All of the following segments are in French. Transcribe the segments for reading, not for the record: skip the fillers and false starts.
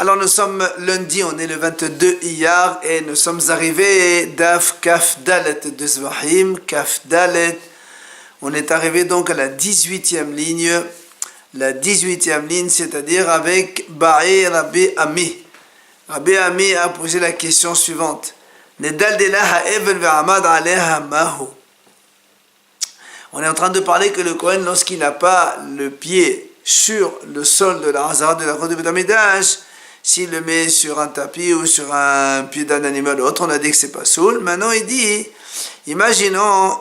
Alors nous sommes lundi, on est le 22 Iyar et nous sommes arrivés d'Af Kaf Dalet de Zvahim, Kaf Dalet. On est arrivé donc à la 18e ligne. La 18e ligne, c'est-à-dire avec Ba'i Rabbi Ami. Rabbi Ami a posé la question suivante. On est en train de parler que le Kohen, lorsqu'il n'a pas le pied sur le sol de la Hazara de la Kohen de Beth Amidash, s'il le met sur un tapis ou sur un pied d'un animal ou autre, on a dit que c'est pas soul. Maintenant, il dit, imaginons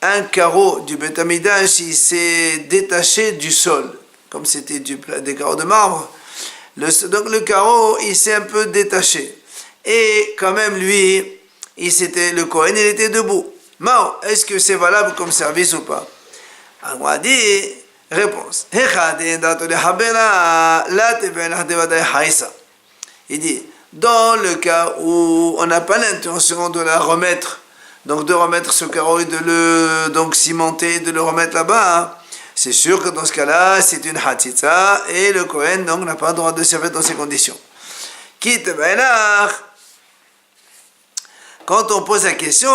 un carreau du Beth Amidash, il s'est détaché du sol, comme c'était des carreaux de marbre. Donc le carreau, il s'est un peu détaché. Et quand même, lui, le Kohen, il était debout. Mao, est-ce que c'est valable comme service ou pas? Alors, on a dit, réponse. Il dit, dans le cas où on n'a pas l'intention de la remettre, donc de remettre ce carreau et de le cimenter, de le remettre là-bas, c'est sûr que dans ce cas-là, c'est une hatitza et le Kohen donc n'a pas le droit de servir dans ces conditions. Quitte quand on pose la question,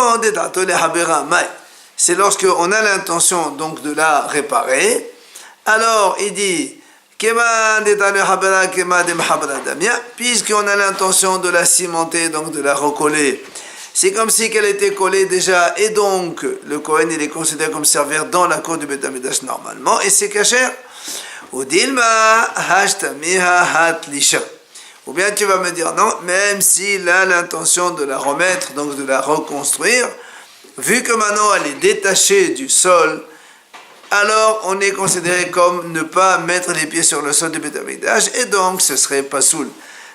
c'est lorsque on a l'intention donc de la réparer. Alors il dit, puisqu'on a l'intention de la cimenter, donc de la recoller, c'est comme si qu'elle était collée déjà, et donc le Kohen il est considéré comme servir dans la cour du Beth Amidash normalement, et c'est kasher. Ou bien tu vas me dire non, même s'il a l'intention de la remettre, donc de la reconstruire, vu que maintenant elle est détachée du sol, alors on est considéré comme ne pas mettre les pieds sur le sol du Beth Amidash, et donc ce serait pas soul.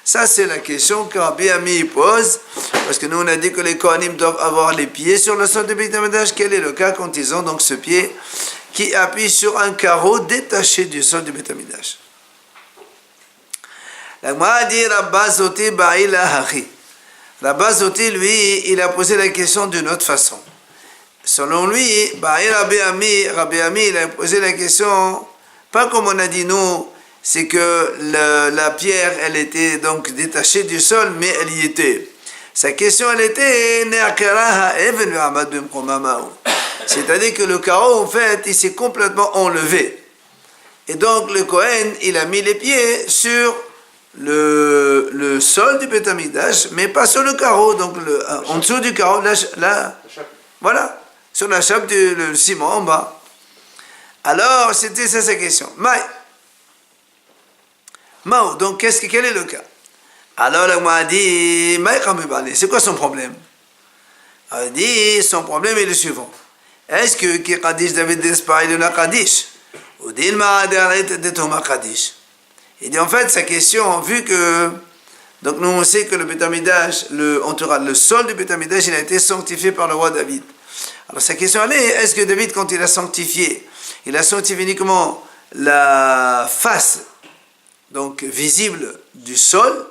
Ça c'est la question que Rabbi Ami pose, parce que nous on a dit que les Kohanim doivent avoir les pieds sur le sol du Beth Amidash. Quel est le cas quand ils ont donc ce pied qui appuie sur un carreau détaché du sol du Beth Amidash? La Gemara dit Rabba Zoti Ba'ila Hachi. Rabba Zoti, lui, il a posé la question d'une autre façon. Selon lui, Rabbi Ami, il a posé la question, pas comme on a dit nous, c'est que la pierre, elle était donc détachée du sol, mais elle y était. Sa question, elle était, c'est-à-dire que le carreau, en fait, il s'est complètement enlevé. Et donc, le Kohen, il a mis les pieds sur le sol du Beth Amidash, mais pas sur le carreau, donc en dessous du carreau, voilà, sur la chape du ciment en bas. Alors, c'était ça sa question. Mao, donc quel est le cas? Alors, là, on m'a dit, c'est quoi son problème? Il a dit, son problème est le suivant. Est-ce que Kaddish devait disparaître de la Kaddish? Ou Dilma de Thomas Kaddish? Il dit en fait sa question, vu que donc nous on sait que le Beth Amidash, le sol du Beth Amidash, il a été sanctifié par le roi David. Alors sa question elle est, est-ce que David quand il a sanctifié uniquement la face donc visible du sol,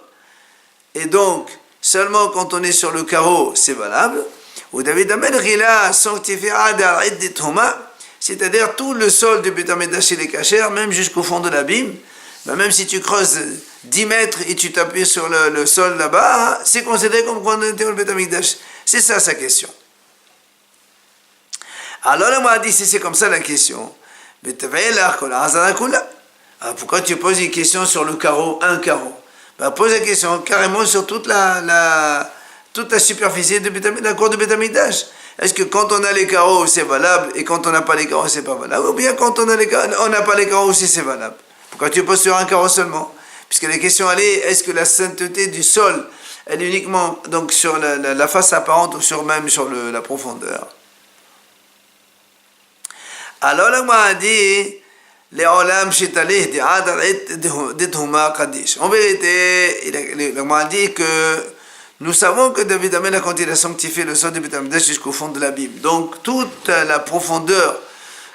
et donc seulement quand on est sur le carreau c'est valable, ou David il a sanctifié Adar et Thomas, c'est-à-dire tout le sol du Beth Amidash il est kasher, même jusqu'au fond de l'abîme. Même si tu creuses 10 mètres et tu t'appuies sur le sol là-bas, c'est considéré comme quand on était au Beth Amidash. C'est ça sa question. Alors là, on m'a dit, si c'est comme ça la question, pourquoi tu poses une question sur le carreau, un carreau? Pose la question carrément sur toute la superficie de la cour de Beth Amidash. Est-ce que quand on a les carreaux, c'est valable, et quand on n'a pas les carreaux, c'est pas valable? Ou bien quand on n'a pas les carreaux aussi, c'est valable? Pourquoi tu poses sur un carreau seulement? Puisque la question elle est, est-ce que la sainteté du sol, elle est uniquement donc sur la face apparente ou même sur la profondeur? Alors là, moi, a dit, les olam shitalih d'Huma Kaddish. En vérité, il m'a dit que nous savons que David Amen, quand il a sanctifié le sol de Beth Amidash jusqu'au fond de l'abîme, donc toute la profondeur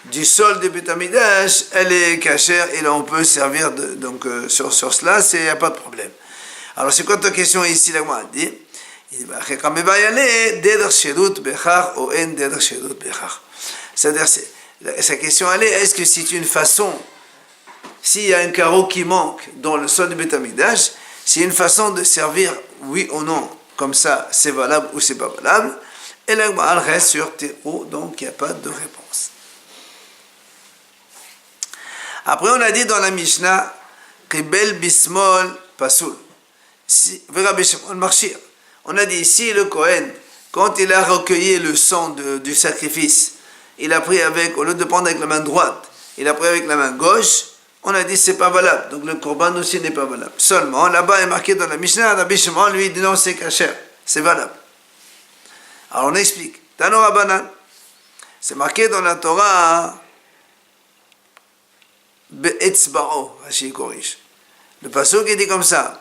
du sol de Beth Amidash, elle est cachère et là on peut servir sur cela, il n'y a pas de problème. Alors c'est quoi ta question ici? Là, moi, dit, c'est-à-dire, sa question elle est, est-ce que c'est une façon, s'il y a un carreau qui manque dans le sol de Beth Amidash, C'est une façon de servir, oui ou non, comme ça, c'est valable ou c'est pas valable. Et la Gemara reste sur Théo, donc il n'y a pas de réponse. Après, on a dit dans la Mishnah, Qibel bismol pasoul. On a dit ici, le Kohen, quand il a recueilli le sang du sacrifice, il a pris avec, au lieu de prendre avec la main droite, il a pris avec la main gauche, on a dit c'est pas valable. Donc le korban aussi n'est pas valable. Seulement, là-bas est marqué dans la Mishnah, Rabbi Shimon lui dit non, c'est kasher, c'est valable. Alors on explique. Tano Rabbanan, c'est marqué dans la Torah, Be'etzba'o, Rashi corrige. Le pasuk qui dit comme ça,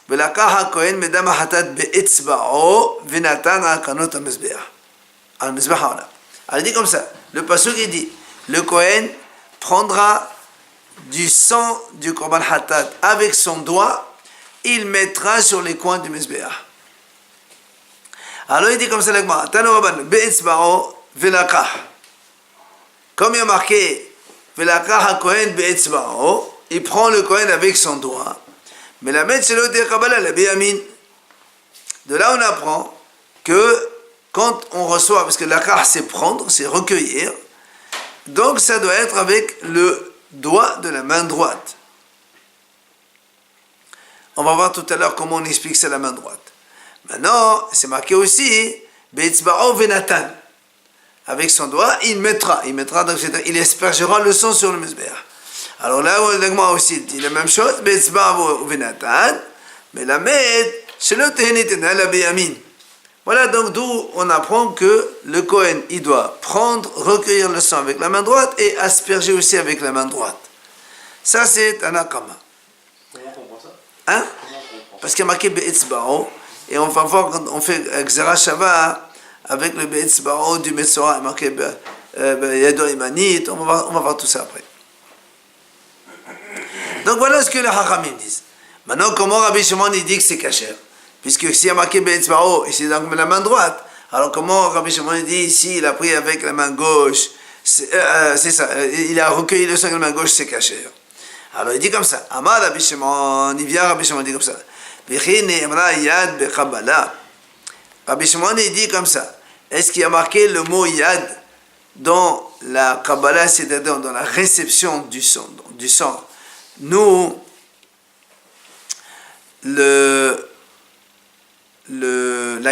Velakah ha-kohen medam ha-hatat be'etzba'o v'natan al-kanot ha-mezbeah. Al-mezbeah ha'olam. Alors il dit comme ça, le pasuk qui dit, le Kohen prendra du sang du korban hatat avec son doigt, il mettra sur les coins du mezbeah. Alors il dit comme ça, Tano Rabbanan, be'etzba'o velakah. Comme il y a marqué, velakah ha-kohen be'etzba'o, il prend le Kohen avec son doigt. Mais la mettre, c'est l'autre Kabbalah, la Béyamin. De là, on apprend que quand on reçoit, parce que l'akah, c'est prendre, c'est recueillir, donc ça doit être avec le doigt de la main droite. On va voir tout à l'heure comment on explique ça la main droite. Maintenant, c'est marqué aussi, Be'etzba'o venatan. Avec son doigt, il mettra, donc il aspergera le sang sur le mezbeah. Alors là, l'agma aussi dit la même chose, Be'etzba'o venatan, mais la med, c'est le teheniten, la Béyamin. Voilà donc d'où on apprend que le Kohen, il doit prendre, recueillir le sang avec la main droite et asperger aussi avec la main droite. Ça, c'est un akama. Comment on comprend ça? Hein? Parce qu'il y a marqué Be'etzba'o, et on va voir quand on fait Gzera Shava avec le Be'etzba'o du Metzora, marqué Yado Imanit, on va voir tout ça après. Donc voilà ce que les Hachamim disent. Maintenant, comment Rabbi Shimon il dit que c'est kasher? Puisque s'il y a marqué Be'etzba'o, et c'est donc la main droite, alors comment Rabbi Shimon dit ici, il a pris avec la main gauche, c'est ça, il a recueilli le sang avec la main gauche, c'est kasher. Alors il dit comme ça, Amar Rabbi Shimon, il vient Rabbi Shimon, il dit comme ça, V'chi ne'emra yad be'Kabbalah. Rabbi Shimon il dit comme ça, est-ce qu'il y a marqué le mot yad dans la Kabbalah, c'est-à-dire dans la réception du sang? Nous, la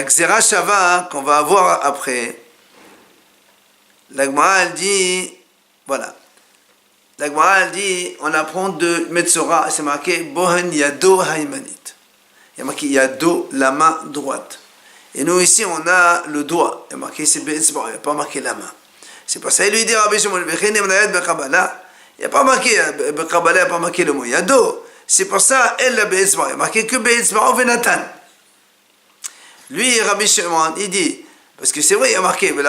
Gzera Shava qu'on va avoir après, la Gemara elle dit, voilà, la Gemara elle dit, on apprend de Metzora, c'est marqué Bohen Yado Haimanit. Il y a marqué Yado, la main droite. Et nous ici on a le doigt, il y a marqué c'est Be'etzba'o, il n'y a pas marqué la main. C'est pour ça il lui dit Rabbi Shimon, V'chi ne'emra yad be'Kabbalah, il n'y a pas marqué be'Kabbalah, il n'y a pas marqué le mot Yado. C'est pour ça elle la Be'etzba'o, il y a marqué que Be'etzba'o venatan. Lui, Rabbi Shimon, il dit, parce que c'est vrai, il y a marqué, le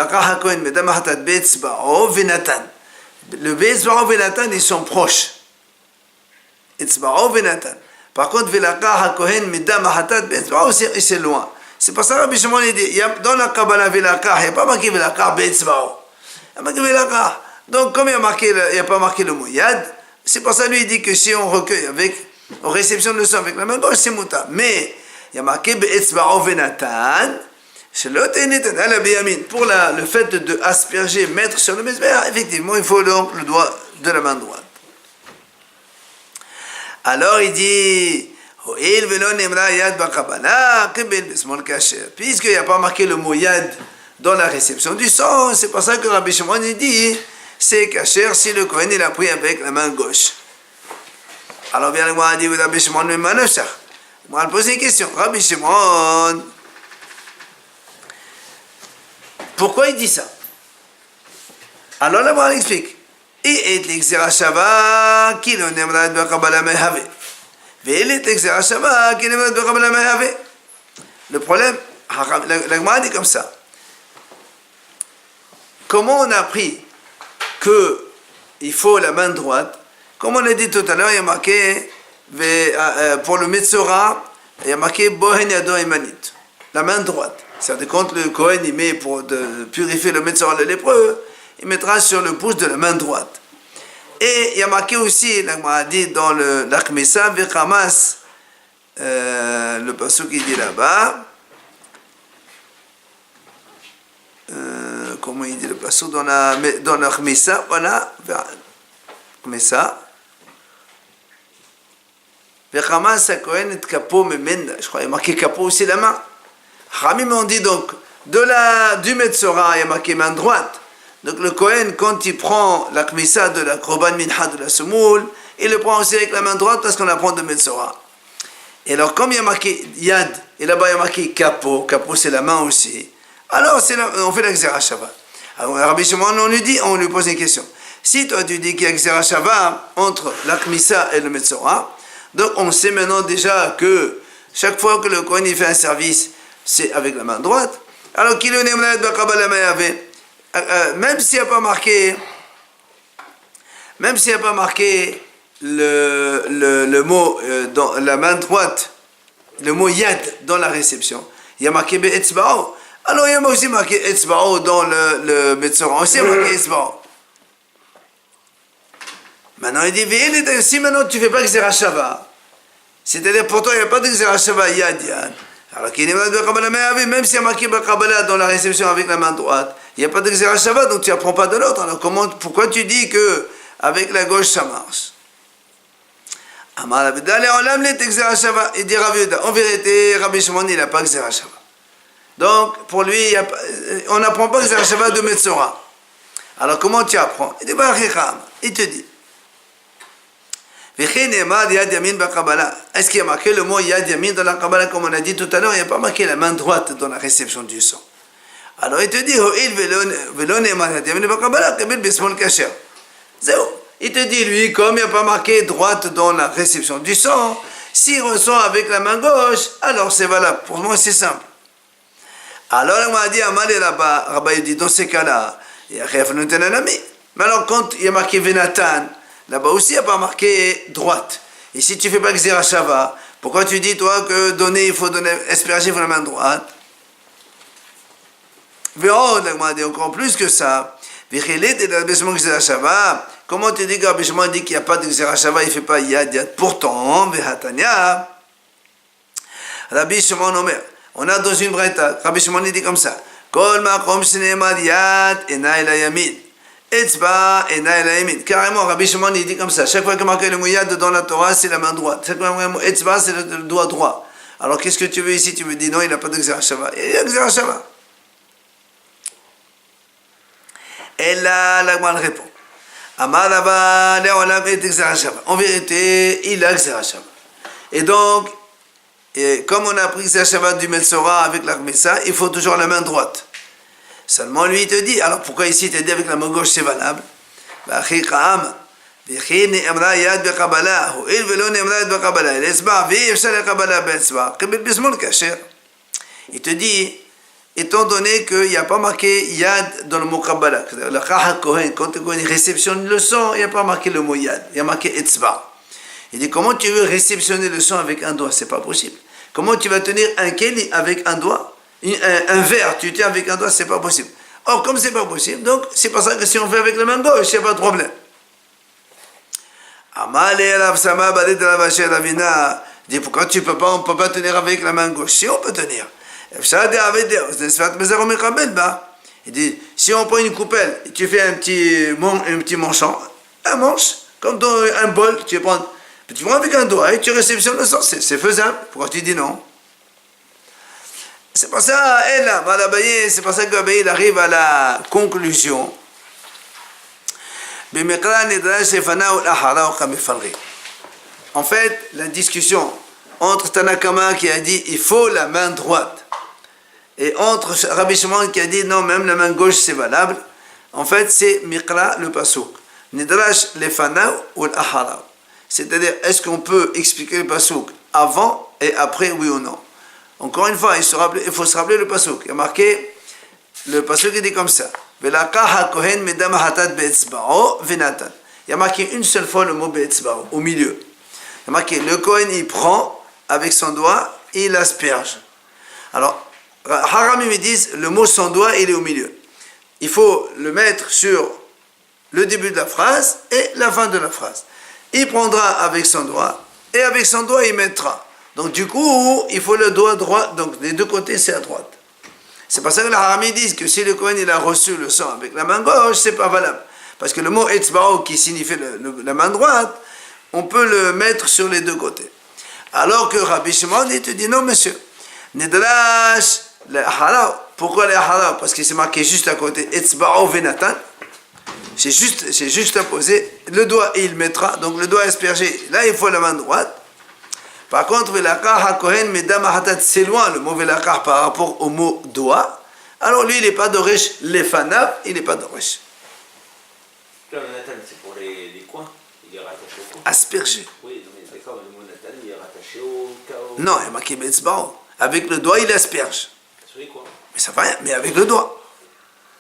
Be'etzba'o venatan, ils sont proches. Etzba'o venatan. Par contre, c'est loin. C'est pour ça que Rabbi Shimon, il dit, dans la Kabbalah, il n'y a pas marqué Be'etzba'o. Il y a marqué Velakah. Donc, comme il n'y a pas marqué le mot yad, c'est pour ça lui, il dit que si on recueille en réception de le sang avec la main gauche, c'est muta. Mais, il y a marqué Be'etzba'o venatan, c'est le teheniten, la Béyamin. Pour le fait de asperger, mettre sur le mezbeah, effectivement, il faut donc le doigt de la main droite. Alors il dit, puisqu'il n'y a pas marqué le mot yad dans la réception du sang, c'est pour ça que Rabbi Shimon il dit, c'est kasher si le Kohen il a pris avec la main gauche. Alors bien le Gemara dit, Rabbi Shimon me manouchach. On va poser une question. Rabbi Shimon, pourquoi il dit ça? Alors là, on explique. Et l'exera shava qui le nemrad de Kabbalah mehave. Et l'exera shava qui le nemrad de Kabbalah mehave. Le problème, la Gemara dit comme ça. Comment on a appris que il faut la main droite? Comme on a dit tout à l'heure, il y a marqué pour le Metzora, il y a marqué Bohen Yado Imanit, la main droite. C'est-à-dire quand le Kohen il met pour purifier le Metzora le lépreux, il mettra sur le pouce de la main droite. Et il y a marqué aussi, la Gemara dit dans l'Akmesa Vechamas le pasuk qui dit là-bas, comment il dit le pasuk dans la Khmissa, voilà, Khmissa. Vechamas Kohen et Kapo Memenda, je crois, il y a marqué Kapo aussi la main. Ramim on dit donc, du Metzora, il y a marqué main droite. Donc le Kohen, quand il prend la Khmissa de la Korban Mincha de la Semoule, il le prend aussi avec la main droite parce qu'on la prend de Metzora. Et alors, comme il y a marqué Yad, et là-bas il y a marqué Kapo c'est la main aussi, alors on fait la Xera Shava. Alors Rabbi Shimon, on lui pose une question. Si toi tu dis qu'il y a Xera Shava entre la Khmissa et le Metzora, donc on sait maintenant déjà que chaque fois que le Kohen il fait un service, c'est avec la main droite. Alors qu'il est même s'il n'y a pas marqué, le mot dans la main droite, le mot yad dans la réception, il y a marqué be'etzba'o. Alors il y a aussi marqué etzba'o dans le Metzora, aussi marqué etzba'o. Maintenant il dit, si maintenant tu ne fais pas Xera Shava, c'est-à-dire pour toi il n'y a pas de Xera Shava yad. Alors qu'il est même s'il y a marqué Kabbalah dans la réception avec la main droite, il n'y a pas de Xera Shava, donc tu n'apprends pas de l'autre. Alors pourquoi tu dis que avec la gauche ça marche? Il dit Rav Yehuda, en vérité, Rabbi Shimon il n'a pas Xera Shava. Donc pour lui, on n'apprend pas Xera Shava de Metzora. Alors comment tu apprends? Il dit il te dit. Est-ce qu'il y a marqué le mot Yad Yamin dans la Kabbalah comme on a dit tout à l'heure? Il n'y a pas marqué la main droite dans la réception du sang. Alors il te dit il te dit lui, comme il n'y a pas marqué droite dans la réception du sang, s'il reçoit avec la main gauche, alors c'est valable. Pour moi c'est simple. Alors on m'a dit Rabbi dit dans ces cas-là, mais alors quand il y a marqué Venatan, là-bas aussi, il n'y a pas marqué droite. Et si tu ne fais pas Xera Shava, pourquoi tu dis, toi, que il faut donner, asperger, il faut la main droite? Encore plus que ça. Comment tu dis que Rabbi Shimon dit qu'il n'y a pas de Xera Shava, il ne fait pas Yad? Pourtant, Rabbi Shimon Omer, on a dans une braïta, Rabbi Shimon dit comme ça, Kol makom shneimar Yad enai la yamin. Etzba et Naïla Yamin. Carrément, Rabbi Shimon il dit comme ça. Chaque fois qu'il marque le mot Yad dans la Torah, c'est la main droite. Chaque fois qu'il marque le mot Etzba, c'est le doigt droit. Alors qu'est-ce que tu veux ici? Tu me dis non, il n'a pas de Xera Shava. Il y a Xera Shava. Et là, l'Agmal répond. Amarava le'olam et Xera Shava. En vérité, il a Xera Shava. Et donc, comme on a pris Xera Shava du Metzora avec la Khmissa, il faut toujours la main droite. Seulement lui il te dit, alors pourquoi ici il te dit avec la main gauche c'est valable? Il te dit, étant donné qu'il n'y a pas marqué Yad dans le mot Kabbalah, le Chaha Kohen, quand le Kohen réceptionne le sang, il n'y a pas marqué le mot Yad, il y a marqué Etzba. Il dit, comment tu veux réceptionner le sang avec un doigt? C'est pas possible. Comment tu vas tenir un keli avec un doigt? Un verre, tu tiens avec un doigt, c'est pas possible. Or, comme c'est pas possible, donc c'est pour ça que si on fait avec la main gauche, il n'y a pas de problème. Dit pourquoi tu peux pas, on peut pas tenir avec la main gauche? Si on peut tenir. Il dit, si on prend une coupelle, et tu fais un petit manchon, un manche, comme dans un bol, tu prends avec un doigt et tu réceptionnes le sang, c'est faisable. Pourquoi tu dis non? C'est pour ça, c'est pour ça qu'Abaye arrive à la conclusion. En fait, la discussion entre Tanakama qui a dit il faut la main droite et entre Rabbi Shimon qui a dit non, même la main gauche c'est valable, en fait c'est Mikra le pasuk. Nidrash lefana ou l'ahara. C'est-à-dire, est-ce qu'on peut expliquer le pasuk avant et après, oui ou non? Encore une fois, il faut se rappeler le pasuk. Il y a marqué, le pasuk il dit comme ça. Il y a marqué une seule fois le mot be'etzba'o, au milieu. Il y a marqué, le Kohen il prend avec son doigt et il asperge. Alors, Haramim ils disent, le mot son doigt il est au milieu. Il faut le mettre sur le début de la phrase et la fin de la phrase. Il prendra avec son doigt et avec son doigt il mettra. Donc du coup, il faut le doigt droit, donc les deux côtés c'est à droite. C'est pour ça que les Haramim disent que si le Kohen il a reçu le sang avec la main gauche, c'est pas valable. Parce que le mot Etzbao qui signifie la main droite, on peut le mettre sur les deux côtés. Alors que Rabbi Shimon, il te dit non monsieur, Nidrash, le Harav. Pourquoi le Harav? Parce que c'est marqué juste à côté, Etzbao Venatan. C'est juste à poser le doigt et il mettra, donc le doigt aspergé. Là, il faut la main droite. Par contre, Velakar HaKohen Medam Hatat, c'est loin le mot Velakar par rapport au mot doigt. Alors lui, il n'est pas d'Oresh Lefanav, il n'est pas d'Oresh. Là, le Nathan, c'est pour les coins, il est rattaché au coin. Aspergé. Oui, mais d'accord, le mot Nathan, il est rattaché au chaos. Non, il y a marqué Betzbao. Avec le doigt, il asperge. Sur les coins. Mais ça fait rien, mais avec le doigt.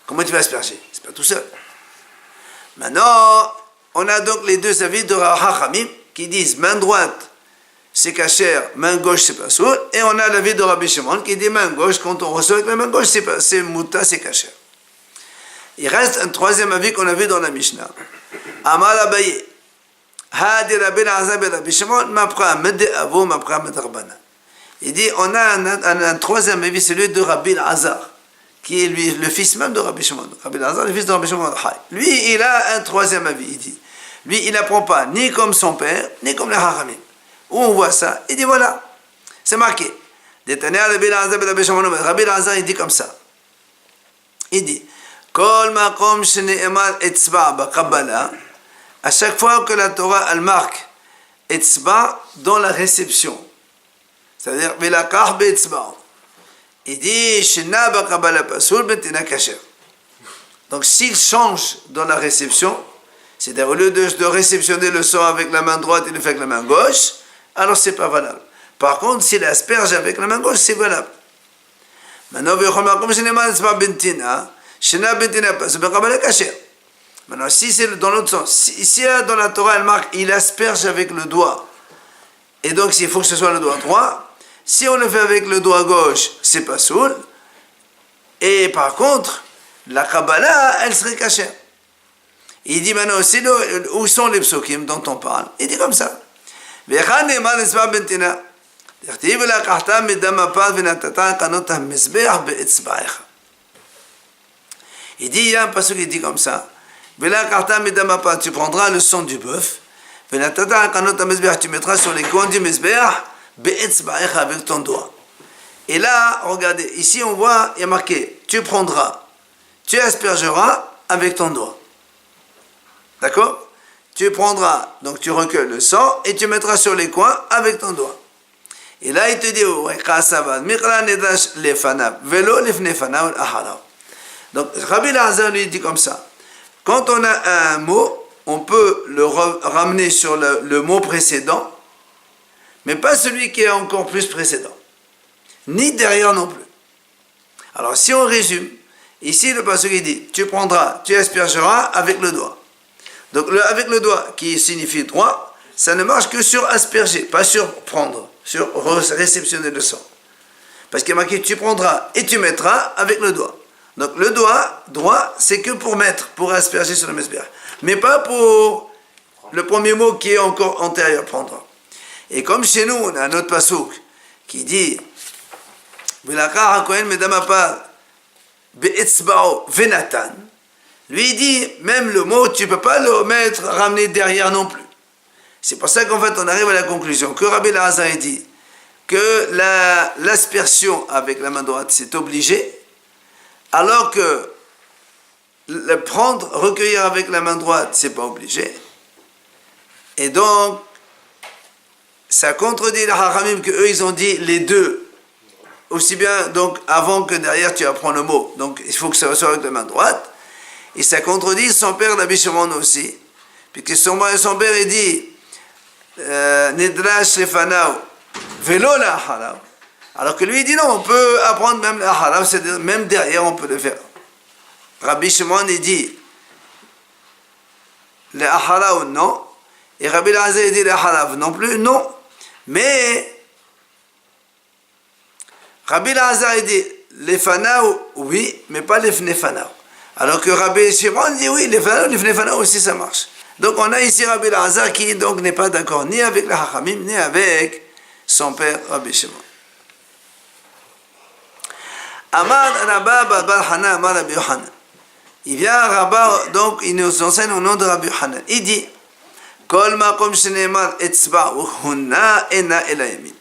Comment tu vas asperger? C'est pas tout seul. Maintenant, on a donc les deux avis de Hachamim qui disent main droite c'est kasher, main gauche c'est pas soul, et on a l'avis de Rabbi Shimon qui dit main gauche, quand on reçoit avec la main gauche c'est muta, c'est kasher. Il reste un troisième avis qu'on a vu dans la Mishnah. Amar Abaye, Hadi Rabbi Azar et Rabbi Shimon, Mapra Mede Avo, Mapra Mede Rabbana. Il dit on a un troisième avis, celui de Rabbi Azar, qui est lui, le fils même de Rabbi Shimon. Rabbi Azar, le fils de Rabbi Shimon. Lui, il a un troisième avis, il dit. Lui, il n'apprend pas ni comme son père, ni comme les Hachamim. Où on voit ça, il dit voilà, c'est marqué. Rabbi Azar, il dit comme ça. Il dit, Kol makom shene'emar etzba b'Kabbalah, à chaque fois que la Torah, elle marque etzba dans la réception, c'est-à-dire, Velakar be'etzba. Il dit, Shena b'Kabbalah pasul betina kasher. Donc, s'il change dans la réception, c'est-à-dire au lieu de réceptionner le sang avec la main droite, il le fait avec la main gauche, alors c'est pas valable. Par contre, s'il asperge avec la main gauche, c'est valable. Maintenant, si c'est dans l'autre sens, si dans la Torah, elle marque, il asperge avec le doigt, et donc il faut que ce soit le doigt droit, si on le fait avec le doigt gauche, c'est pas soul, et par contre, la Kabbalah, elle serait cachée. Il dit maintenant, où sont les psukim dont on parle? Il dit comme ça. Il dit, il y a un passage qui dit comme ça. Tu prendras le sang du bœuf, tu mettras sur les coins du mizbeach avec ton doigt. Et là, regardez, ici on voit, il y a marqué, tu prendras, tu aspergeras avec ton doigt. D'accord? Tu prendras, donc tu recueilles le sang et tu mettras sur les coins avec ton doigt. Et là, il te dit, donc Rabbi Azar lui dit comme ça. Quand on a un mot, on peut le ramener sur le mot précédent, mais pas celui qui est encore plus précédent. Ni derrière non plus. Alors, si on résume, ici le passage il dit, tu prendras, tu aspergeras avec le doigt. Donc avec le doigt qui signifie droit, ça ne marche que sur asperger, pas sur prendre, sur réceptionner le sang. Parce qu'il y a marqué tu prendras et tu mettras avec le doigt. Donc le doigt droit, c'est que pour mettre, pour asperger sur le mesbir. Mais pas pour le premier mot qui est encore antérieur, prendre. Et comme chez nous, on a un autre pasouk qui dit Velakar HaKohen Medamapa Be'etzbao Venatan. Lui, il dit, même le mot, tu ne peux pas le mettre, ramener derrière non plus. C'est pour ça qu'en fait, on arrive à la conclusion que Rabbi Azar dit que l'aspersion avec la main droite, c'est obligé, alors que le prendre, recueillir avec la main droite, c'est pas obligé. Et donc, ça contredit les Hachamim que eux, ils ont dit les deux. Aussi bien, donc, avant que derrière, tu apprends le mot. Donc, il faut que ça soit avec la main droite. Et ça contredit son père Rabbi Shimon aussi, puisque son père il dit Nidrash Lefanao Velo la Halav. Alors que lui il dit non, on peut apprendre même la Halav, c'est-à-dire même derrière on peut le faire. Rabbi Shimon il dit le Halav non, et Rabbi Azar il dit le Halav non plus, non. Mais Rabbi Azar il dit Lefanao oui, mais pas Lefnefanao. Alors que Rabbi Shimon dit oui, les Fnefana aussi ça marche. Donc on a ici Rabbi Azar qui donc n'est pas d'accord ni avec la Hachamim, ni avec son père Rabbi Shimon. Amar Rabba Bar Hana Amar Rabbi Yochanan. Il vient à Rabba, donc il nous enseigne au nom de Rabbi Yochanan. Il dit Kol makom sheneemar etzba'u huna ena ela yamin.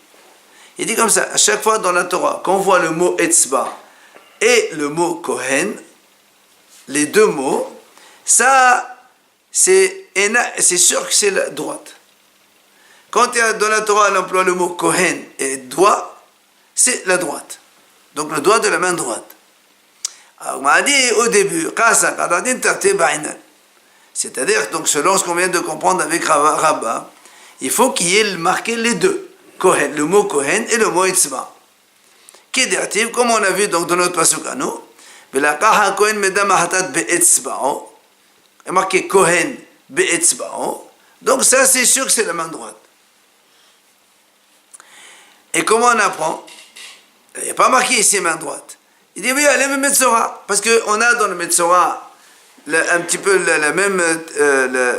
Il dit comme ça, à chaque fois dans la Torah, quand on voit le mot etzba et le mot kohen, les deux mots, ça, c'est sûr que c'est la droite. Quand dans la Torah, on emploie le mot kohen et doigt, c'est la droite. Donc le doigt de la main droite. Alors on m'a dit au début, c'est-à-dire, donc selon ce qu'on vient de comprendre avec Rabba, il faut qu'il y ait marqué les deux. Kohen, le mot Kohen et le mot Etzba. Qui est comme on a vu donc dans notre pasuk à nous, il est marqué Kohen be'etzba'o. Donc ça c'est sûr que c'est la main droite. Et comment on apprend? Il n'y a pas marqué ici main droite. Il dit oui, allez le Metzora, parce qu'on a dans le Metzora un petit peu la même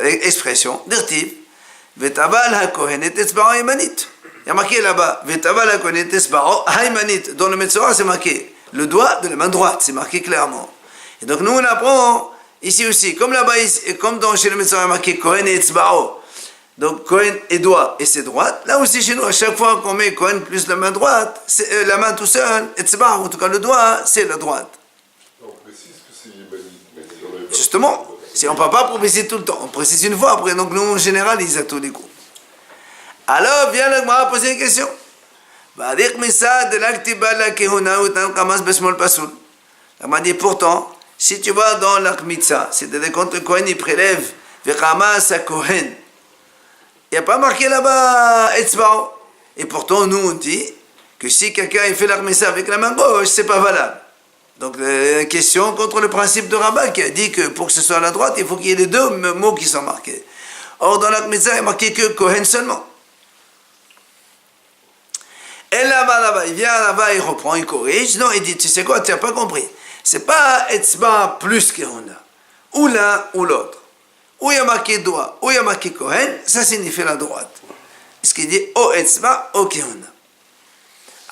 expression, dirtiv, Vetaval ha-Kohen et etzba'o yamanit. Il y a marqué là-bas, Vetaval ha-Kohen et etzba'o yamanit. Dans le Metzora, c'est marqué le doigt de la main droite, c'est marqué clairement. Et donc nous on apprend ici aussi, comme là-bas, comme chez le Metzora, il y a marqué Kohen et etzba'o. Donc Kohen et doigt et c'est droite. Là aussi chez nous, à chaque fois qu'on met Kohen plus la main droite, la main tout seul, etzba, en tout cas le doigt, c'est la droite. On précise que c'est yamanit. Justement, on ne peut pas préciser tout le temps. On précise une fois après, donc nous on généralise à tous les coups. Alors vient le Gemara poser une question. La m'a dit pourtant, si tu vas dans l'Akmitsa, c'est-à-dire quand le Kohen il prélève, Vekamas à Kohen, il n'y a pas marqué là-bas Etzba'o. Et pourtant, nous, on dit que si quelqu'un il fait l'Akmitsa avec la main gauche, c'est pas valable. Donc, question contre le principe de Rabbah qui a dit que pour que ce soit à la droite, il faut qu'il y ait les deux mots qui sont marqués. Or, dans l'Akmitsa, il est marqué que Kohen seulement. Et là-bas, il vient là-bas, il reprend, il corrige. Non, il dit, tu sais quoi, tu n'as pas compris. C'est pas Etzba plus Kehuna. Ou l'un ou l'autre. Où il y a marqué doigt, où il y a marqué Kohen, ça signifie la droite. Ce qui dit O Etzba, O Kehuna.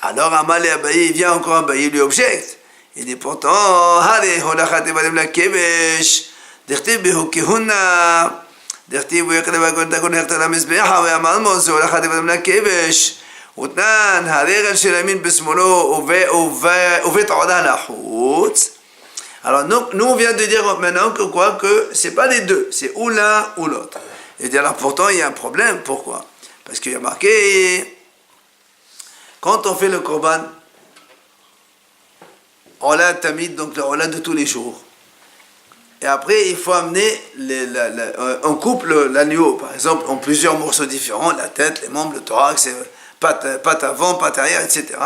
Alors Amalé Abaye, il vient encore Abaye, il lui objecte. Il dit pourtant, Hare holachat evadim la kevesh, dertiv behu Kehuna, dertiv vuyakre vagon takon herta la mizbeha, ve amalmos, holachat evadim la kevesh, utnan, haregel shel yamin besmolo, uvet oda la chutz. Alors, nous, on vient de dire maintenant que quoi, que c'est pas les deux, c'est ou l'un ou l'autre. Et alors, pourtant, il y a un problème. Pourquoi? Parce qu'il y a marqué, quand on fait le korban, on l'a tamid, donc on l'a de tous les jours. Et après, il faut amener, on coupe l'agneau, par exemple, en plusieurs morceaux différents, la tête, les membres, le thorax, patte avant, patte arrière, etc.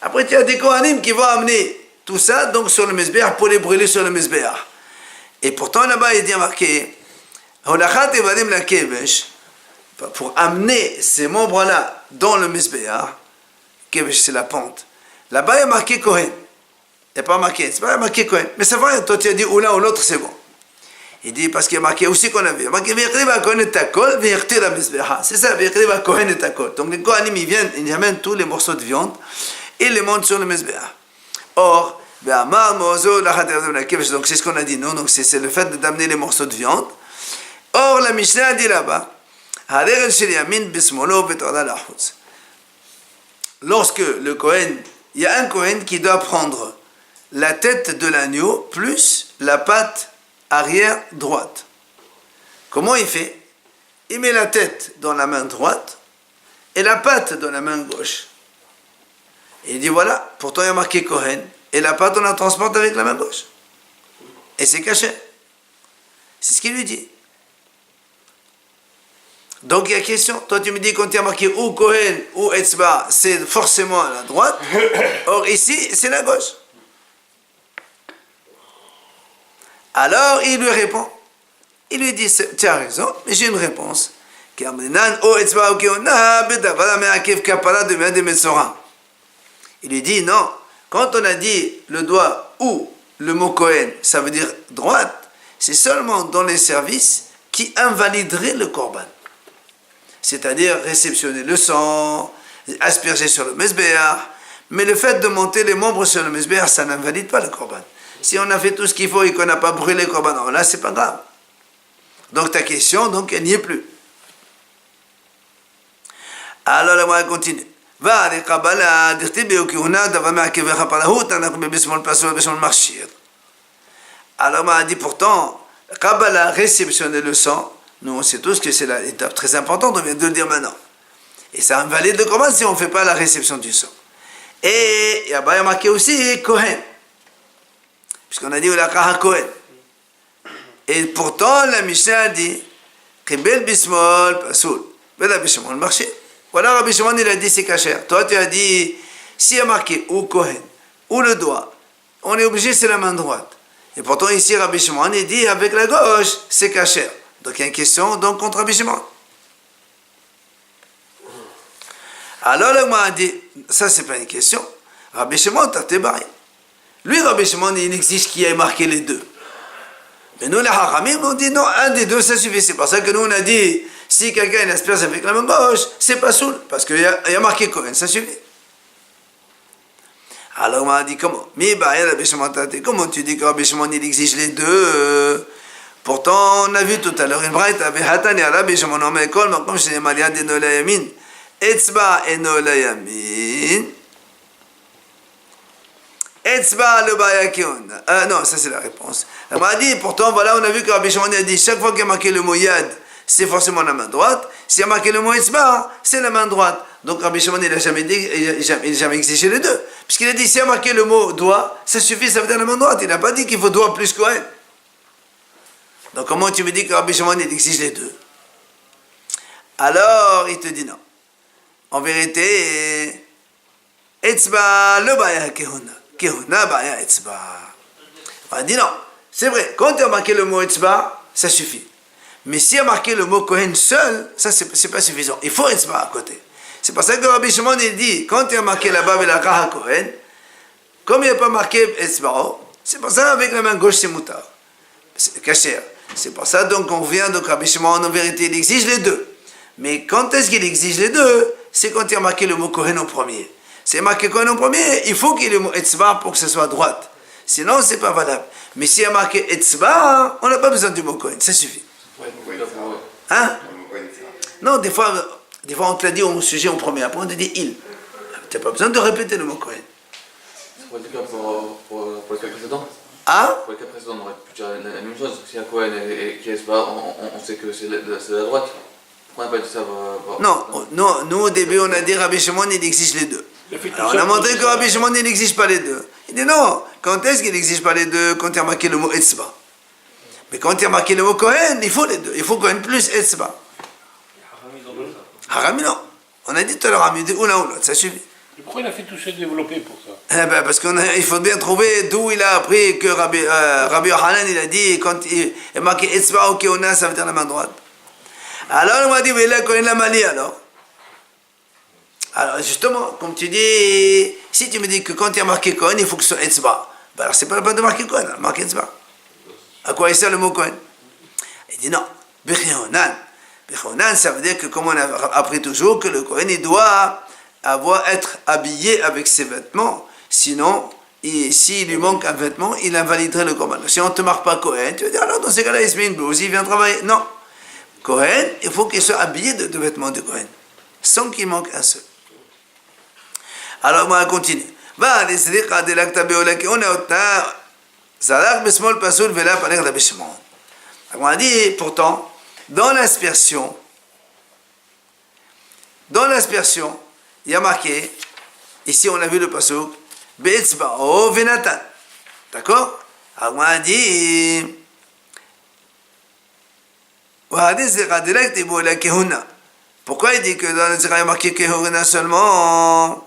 Après, il y a des kohanim qui vont amener tout ça, donc sur le Mizbeach, pour les brûler sur le Mizbeach. Et pourtant, là-bas, il est marqué, Holachat evadim la kevesh, pour amener ces membres-là dans le Mizbeach, kevesh, c'est la pente. Là-bas, il y a marqué Kohen. Il n'y a pas marqué, c'est pas marqué Kohen. Mais ça va, toi, tu as dit ou l'un ou l'autre, c'est bon. Il dit, parce qu'il y a marqué aussi qu'on avait, il y a marqué, V'yakriva Kohen et takol, v'yaktir la Mizbeach. C'est ça, V'yakriva Kohen et takol. Donc, les Kohanim, ils amènent tous les morceaux de viande, et les montent sur le Mizbeach. Or, donc c'est ce qu'on a dit, non? Donc c'est le fait d'amener les morceaux de viande. Or, la Mishnah a dit là-bas, lorsque le Kohen, il y a un Kohen qui doit prendre la tête de l'agneau plus la patte arrière droite. Comment il fait? Il met la tête dans la main droite et la patte dans la main gauche. Et il dit voilà, pourtant il y a marqué Kohen, et la pâte on la transporte avec la main gauche. Et c'est caché. C'est ce qu'il lui dit. Donc il y a question, toi tu me dis quand il y a marqué ou Kohen ou Etzba, c'est forcément à la droite. Or ici, c'est la gauche. Alors il lui répond. Il lui dit, tu as raison, mais j'ai une réponse. Il lui dit, non, quand on a dit le doigt ou le mot Kohen, ça veut dire droite, c'est seulement dans les services qui invalideraient le korban. C'est-à-dire réceptionner le sang, asperger sur le mesbéach. Mais le fait de monter les membres sur le mesbéach, ça n'invalide pas le korban. Si on a fait tout ce qu'il faut et qu'on n'a pas brûlé le korban, alors là, c'est pas grave. Donc ta question, donc, elle n'y est plus. Alors la Gemara continue. Alors on m'a dit pourtant, Kabbalah, réceptionner le sang, nous on sait tous que c'est l'étape très importante, on vient de le dire maintenant. Et ça invalide le korban si on ne fait pas la réception du sang. Et il y a marqué aussi Kohen. Puisqu'on a dit Ulakaha Kohen. Et pourtant la Mishnah a dit Kibel Bismol Pasoul. Bela Bishmol marché. Voilà, Rabbi Shimon, il a dit c'est caché. Toi, tu as dit, s'il y a marqué ou Kohen, ou le doigt, on est obligé, c'est la main droite. Et pourtant, ici, Rabbi Shimon, il dit avec la gauche, c'est caché. Donc, il y a une question, donc, contre Rabbi Shimon. Alors, le m'a dit, ça, c'est pas une question. Rabbi Shimon, t'as tes barré. Lui, Rabbi Shimon, il exige qu'il y ait marqué les deux. Mais nous, les Haramim, on dit non, un des deux, ça suffit. C'est pour ça que nous, on a dit, si quelqu'un asperge avec la main gauche, c'est pas soul, parce qu'il y a marqué Kohen, ça suffit. Alors on m'a dit comment? Comment tu dis que Rabbi Shimon il exige les deux? Pourtant on a vu tout à l'heure une braïta avec Hatani Rabbi Shimon Omer Kol Makom Shenema Liad Eno La Yamin Etzba Eno La Yamin Etzba le Bayakion. Non, ça c'est la réponse. On m'a dit pourtant voilà on a vu que Rabbi Shimon a dit chaque fois qu'il y a marqué le mot Yad c'est forcément la main droite. S'il y a marqué le mot Etzba, c'est la main droite. Donc Rabbi Shimon, il n'a jamais exigé les deux. Puisqu'il a dit, s'il y a marqué le mot doigt, ça suffit, ça veut dire la main droite. Il n'a pas dit qu'il faut doigt plus Kohen. Donc comment tu me dis que Rabbi Shimon, il exige les deux? Alors, il te dit non. En vérité, Etzba, le Baya Kehuna. Kehuna, Baya Etzba. On dit non. C'est vrai, quand tu as marqué le mot Etzba, ça suffit. Mais s'il y a marqué le mot Kohen seul, ça c'est pas suffisant. Il faut Etzba à côté. C'est pour ça que Rabbi Shimon il dit, quand il y a marqué là-bas avec la Kaha Kohen, comme il n'y a pas marqué Etzba, c'est pour ça avec la main gauche c'est moutar. C'est caché. C'est pour ça donc on vient, donc Rabbi Shimon en vérité il exige les deux. Mais quand est-ce qu'il exige les deux? C'est quand il y a marqué le mot Kohen en premier. C'est marqué Kohen en premier, il faut qu'il y ait le mot Etzba pour que ce soit à droite. Sinon c'est pas valable. Mais s'il y a marqué Etzba, on n'a pas besoin du mot Kohen, ça suffit. Hein? Non, des fois on te l'a dit au sujet en premier, après on te dit il. Tu n'as pas besoin de répéter le mot Kohen. C'est pour le cas pour le cas précédent. Ah? Pour le cas précédent, on aurait pu dire la même chose. S'il y a Kohen et qui est pas, on sait que c'est de la droite. Pourquoi on n'a pas dit ça? Non, nous au début on a dit Rabbi Shimon il exige les deux. Alors on a montré que Rabbi Shimon il n'exige pas les deux. Il dit non, quand est-ce qu'il n'exige pas les deux? Quand il y a marqué le mot Etzba. Mais quand il y a marqué le mot Kohen, il faut les deux. Il faut Kohen plus Etzba. Harami non. On a dit tout à l'heure, Harami, ou l'un ou l'autre, ça suffit. Et pourquoi il a fait tout se développer pour ça? Eh ben parce qu'il faut bien trouver d'où il a appris que Rabbi Yohanan il a dit quand il est marqué Etzba ou Keona, ça veut dire la main droite. Alors on m'a dit, mais là, Kohen la manie alors. Alors justement, comme tu dis, si tu me dis que quand il y a marqué Kohen, il faut que ce soit Etzba. Ben alors c'est pas la peine de marquer Kohen, marquer Etzba. À quoi il sert le mot Kohen? Il dit non, Bechonan. Bechonan, ça veut dire que comme on a appris toujours, que le Kohen il doit être habillé avec ses vêtements, sinon, s'il lui manque un vêtement, il invaliderait le Korban. Si on ne te marque pas Kohen, tu vas dire alors dans ces cas-là, il se met une blouse, il vient travailler. Non. Kohen, il faut qu'il soit habillé de vêtements de Kohen, sans qu'il manque un seul. Alors, moi, on continue. Va, les sriqa de l'acta beolaki, on est au temps. Zalak besmol pasoul vela paler Rabbi Shimon. On a dit, pourtant, dans l'aspersion, il y a marqué, ici on a vu le pasouk, be'etzba'o venatan. D'accord? Alors on a dit, pourquoi il dit que dans le zira il y a marqué kehuna seulement?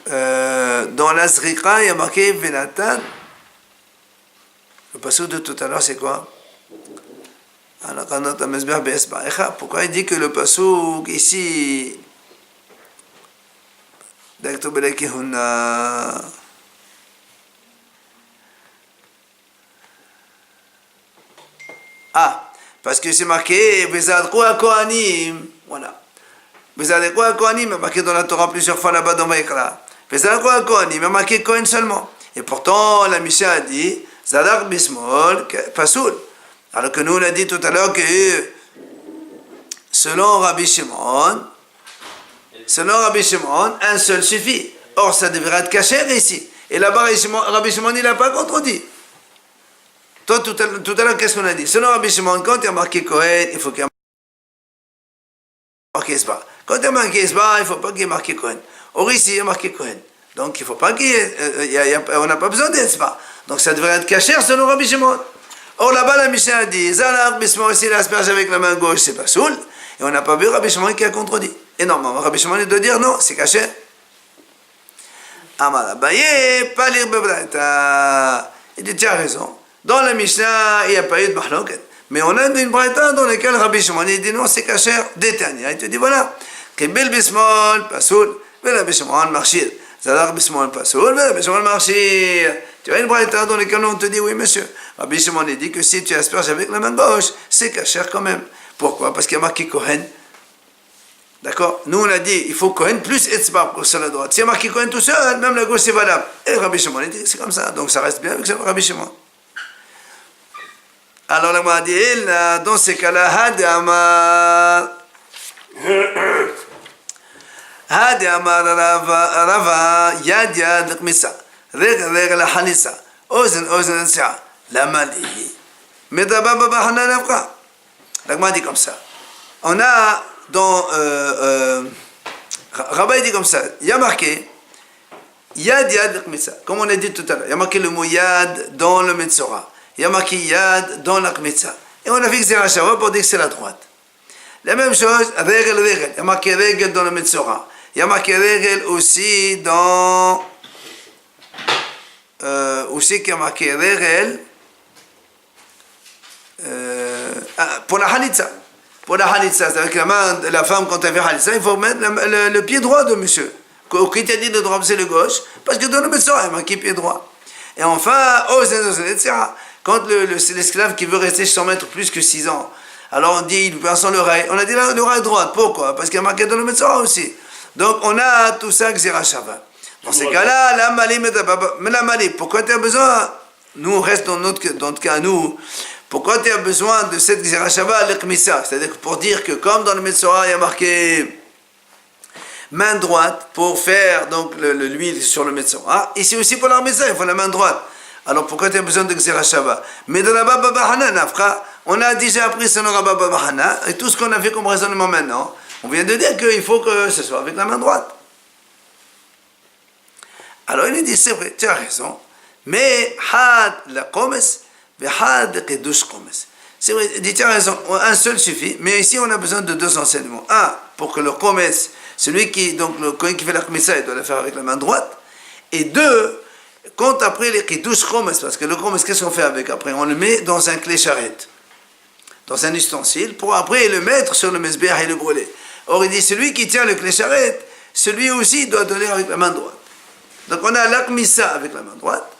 Dans la zriqa il y a marqué venatan. Le passouk de tout à l'heure c'est quoi? Pourquoi il dit que le passouk ici parce que c'est marqué voilà. Bezalel Kohanim est marqué dans la Torah plusieurs fois là-bas dans Vaïkra. Bezalel Kohanim est marqué Kohen seulement. Et pourtant, la Mishnah a dit Zadar Bismol Pasoul. Alors que nous, on a dit tout à l'heure que selon Rabbi Shimon, un seul suffit. Or, ça devrait être caché ici. Et là-bas, Rabbi Shimon, il n'a pas contredit. Toi, tout à l'heure, qu'est-ce qu'on a dit? Selon Rabbi Shimon, quand il y a marqué Kohen, il faut qu'il y ait marqué Esba. Quand il y a marqué Esba, il ne faut pas qu'il y ait marqué Kohen. Or, ici, il y a marqué Kohen. Donc, il ne faut pas qu'il y ait... on n'a pas besoin d'Esba. Donc, ça devrait être caché selon Rabbi Shimon. Or, là-bas, la Mishnah a dit Zalach, Bismol, ici, l'asperge avec la main gauche, c'est pas soul. Et on n'a pas vu Rabbi Shimon qui a contredit. Et normalement, Rabbi Shimon, il doit dire non, c'est caché. Amar Abaye, pas lire Bebraïta. Il dit, tu as raison. Dans la Mishnah, il n'y a pas eu de mahloket. Mais on a une braïta dans laquelle Rabbi Shimon, il dit non, c'est caché d'éternel. Il te dit voilà, Kibel Bismol, Pasoul, Rabbi Shimon, Marchir. Zalach Bismol, Pasoul, Rabbi Shimon, Marchir. Tu as une braïta dans laquelle on te dit oui, monsieur. Rabbi Shimon, il dit que si tu asperges avec la main gauche, c'est caché quand même. Pourquoi? Parce qu'il y a marqué Kohen. D'accord? Nous, on a dit, il faut Kohen plus Etzba pour sur la droite. Si il y a marqué Kohen tout seul, même la gauche, c'est valable. Et Rabbi Shimon, il dit, c'est comme ça. Donc, ça reste bien avec Rabbi Shimon. Alors, la m'a dit, dans ces cas-là, Hadi Amar Rava, Yad Yad L'Kmissa, Reg La Hanissa, Ozen Tzia, La Mali, Medaba Baba Hanan Afra. La m'a dit comme ça. On a dans Rabbi dit comme ça, il y a marqué Yad Yad L'Kmissa, comme on a dit tout à l'heure, il y a marqué le mot Yad dans le Metzora, il y a marqué Yad dans la Kmitza, et on a fixé la Shava pour dire que c'est la droite. La même chose, Regel, il y a marqué Regel dans le Metzora, il y a marqué Regel aussi dans aussi qu'il y a marqué Regel pour la Hanitza. Pour la Hanitza, c'est avec la main de la femme quand elle fait Hanitza, il faut mettre le pied droit de monsieur. Qui t'a dit de droit, c'est le gauche, parce que dans le Metzora, il y a marqué pied droit. Et enfin, quand l'esclave qui veut rester chez son maître plus que 6 ans, alors on dit, il passe l'oreille. On a dit l'oreille droite. Pourquoi? Parce qu'il y a marqué dans le Metzora aussi. Donc on a tout ça, Gzera Shava. Dans ces cas-là, la Mali, mais la Mali, pourquoi tu as besoin? Nous, on reste dans notre cas, nous. Pourquoi tu as besoin de cette Gzera Shava, l'Ekmissa? C'est-à-dire pour dire que comme dans le Metzora, il y a marqué main droite pour faire donc l'huile sur le Metzora. Ici aussi pour l'Armissa, il faut la main droite. Alors pourquoi tu as besoin de Gzera Shava? Mais de la Baba Bahana, on a déjà appris selon Rabba Bahana, et tout ce qu'on a fait comme raisonnement maintenant, on vient de dire qu'il faut que ce soit avec la main droite. Alors il dit, c'est vrai, tu as raison, mais had la komes, ve had kedush komes. C'est vrai, il dit, tu as raison, un seul suffit, mais ici on a besoin de 2 enseignements. Un, pour que le komes, celui qui, donc le kohen qui fait la kmissa, il doit la faire avec la main droite. Et 2, quand après les kedush komes, parce que le komes, qu'est-ce qu'on fait avec après? On le met dans un clé charrette, dans un ustensile, pour après le mettre sur le mesbéach et le brûler. Or il dit, celui qui tient le clé charrette, celui aussi doit donner avec la main droite. Donc on a l'akmissa avec la main droite,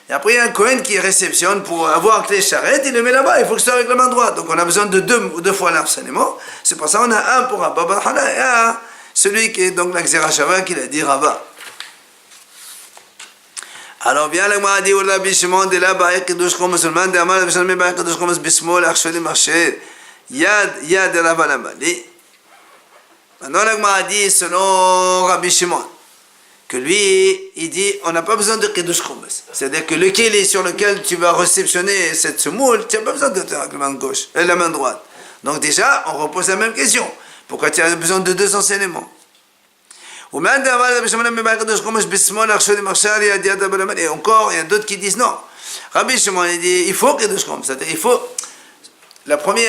et après il y a un Kohen qui réceptionne pour avoir un clé charrette, il le met là-bas, il faut que ce soit avec la main droite. Donc on a besoin de deux fois l'enseignement. C'est pour ça qu'on a un pour Abba Bahana et un, celui qui est donc la Gzera Shava qui l'a dit Rabba. Alors bien le m'a dit Rabbi Shimon de là-bas, Kedush Chomes Sulman de Amar Rabbi Shimon de Kedush Chomes Bismol Achsheli Marcher Yad Rabba Lamali. Maintenant le m'a dit selon Rabbi Shimon que lui, il dit, on n'a pas besoin de Kedush Chomes. C'est-à-dire que le keli sur lequel tu vas réceptionner cette semoule, tu n'as pas besoin de faire avec la main gauche, la main droite. Donc déjà, on repose la même question. Pourquoi tu as besoin de 2 enseignements? Et encore, il y a d'autres qui disent non. Rabbi Shimon, il dit, il faut Kedush Chomes. C'est-à-dire, il faut... Le premier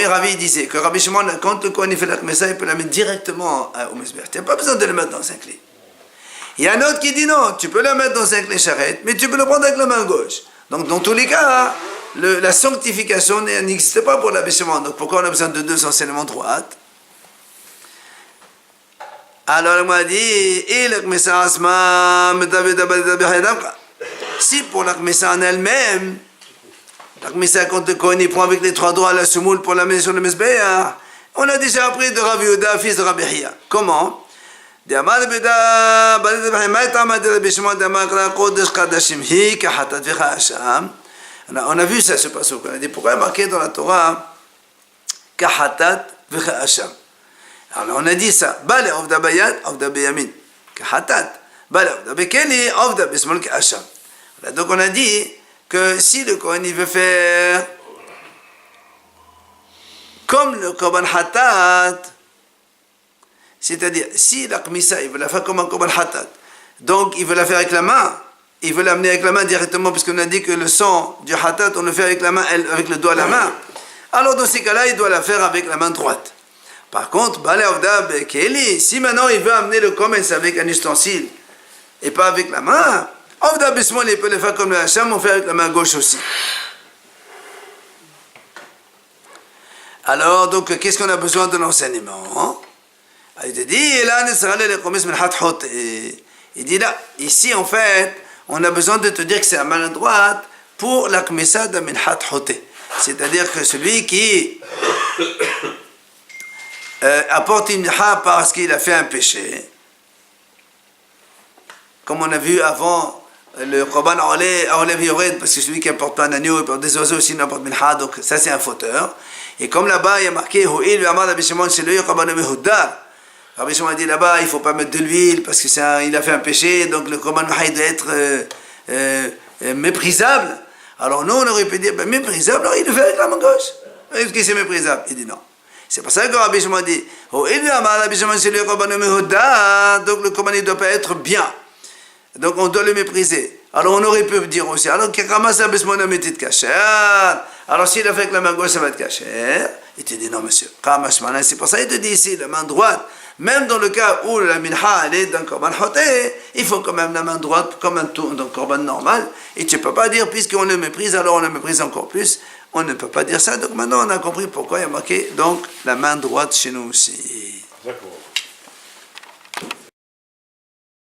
avis disait que Rabbi Shimon, quand le Kohen fait la Kmessa, il peut la mettre directement au Mesbéach. Tu n'as pas besoin de la mettre dans un clé. Il y a un autre qui dit non, tu peux la mettre dans un clé charrette, mais tu peux le prendre avec la main gauche. Donc dans tous les cas, la sanctification n'existe pas pour Rabbi Shimon. Donc pourquoi on a besoin de 2 enseignements droites? Alors il m'a dit, si pour la Kmessa en elle-même, la Kmissa, quand le Kohen il prend avec les 3 doigts la semoule pour la mettre sur le Mesbéach, On a déjà appris de Rav Yehuda, fils de Rabbi Hiya. Comment? On a vu ça, ce passage. On a dit pourquoi il est marqué dans la Torah Kahatat v'cha Hasham. Alors on a dit ça. Bale avda bayad, avda beyamin. Kahatat. Bale avda bekeli, avda bismol ka Hasham. Donc on a dit que si le Kohen il veut faire comme le Korban Hatat, c'est-à-dire, si la Kmissa, il veut la faire comme un Korban Hatat, donc il veut la faire avec la main, il veut l'amener avec la main directement, puisqu'on a dit que le sang du Hatat, on le fait avec la main, avec le doigt à la main. Alors dans ces cas-là, il doit la faire avec la main droite. Par contre, si maintenant il veut amener le Kometz avec un ustensile, et pas avec la main, Avda Bismol, il peut le faire comme le Hacham, on fait avec la main gauche aussi. Alors, donc, qu'est-ce qu'on a besoin de l'enseignement? Il te dit, là, il dit là, ici en fait, on a besoin de te dire que c'est la main droite pour la kmissa de minhat hoté. C'est-à-dire que celui qui apporte une minha parce qu'il a fait un péché, comme on a vu avant, le Korban Aolev Yored, parce que celui qui apporte pas un agneau, il porte des oiseaux aussi, n'apporte minha, donc ça c'est un fauteur. Et comme là-bas, il y a marqué, Ho'il Amad Rabbi Shimon c'est le Korban Mehudar. Rabbi Shimon a dit là-bas, il ne faut pas mettre de l'huile parce que il a fait un péché, donc le Korban Mehudar doit être méprisable. Alors nous, on aurait pu dire, ben, méprisable, alors il le fait avec la main gauche. Est-ce que c'est méprisable? Il dit non. C'est pour ça que Rabbi Shimon dit, Ho'il Amad Rabbi Shimon c'est le Korban Mehudar, donc le Korban ne doit pas être bien. Donc on doit le mépriser. Alors on aurait pu dire aussi, alors Kakamasa Bismona Metit Kasher. Alors s'il a fait avec la main gauche, ça va être Kasher. Il te dit non, monsieur. C'est pour ça qu'il te dit ici, la main droite. Même dans le cas où la minha elle est d'un korban hoté, il faut quand même la main droite comme un korban normal. Et tu ne peux pas dire, puisqu'on le méprise, alors on le méprise encore plus. On ne peut pas dire ça. Donc maintenant on a compris pourquoi il y a marqué donc la main droite chez nous aussi.